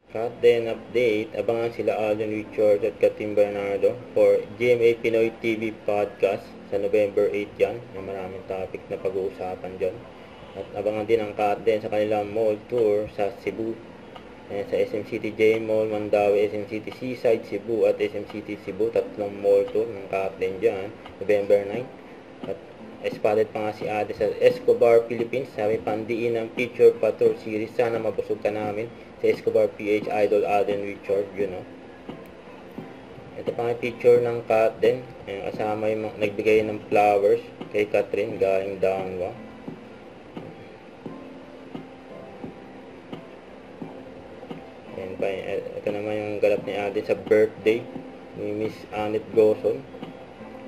Cut then update, abangan sila Alden Richards at Katim Bernardo for GMA Pinoy TV Podcast sa November 8 yan. May maraming topic na pag-uusapan dyan. At abangan din ang cut then sa kanilang mall tour sa Cebu. Sa SM City J Mall, Mandawi, SM City Seaside, Cebu at SM City Cebu. Tatlong mall tour ng cut then dyan, November 9. At spotted pa nga si Ate sa Escobar, Philippines. Sabi, pandiin ng Picture Patrol series. Sana mabusog ka namin sa Escobar PH Idol Alden Richard, Ito pa nga picture ng cat din. Kasama yung nagbigay ng flowers kay Catherine galing Danwa. Ito naman yung galap ni Alden sa birthday ni Miss Annette Goson.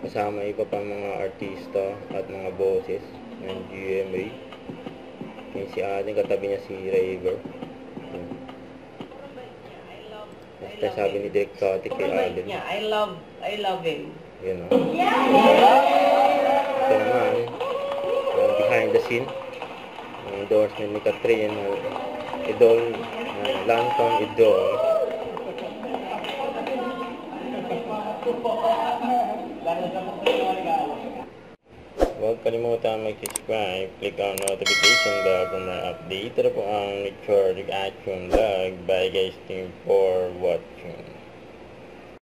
Kasama iba pa mga artista at mga bosses ng GMA. Si Alden, katabi niya si Raver. Basta sabi ni Direk Tati kay Alden. Yeah, I love him. Ito naman, behind the scene. Ang endorsement ni Catherine, Idol, Lantong Idol. Huwag kalimutan mag-subscribe, click ang notification bell para ma-update. Ito po ang Richard Reaction Vlog. Bye guys, thank you for watching.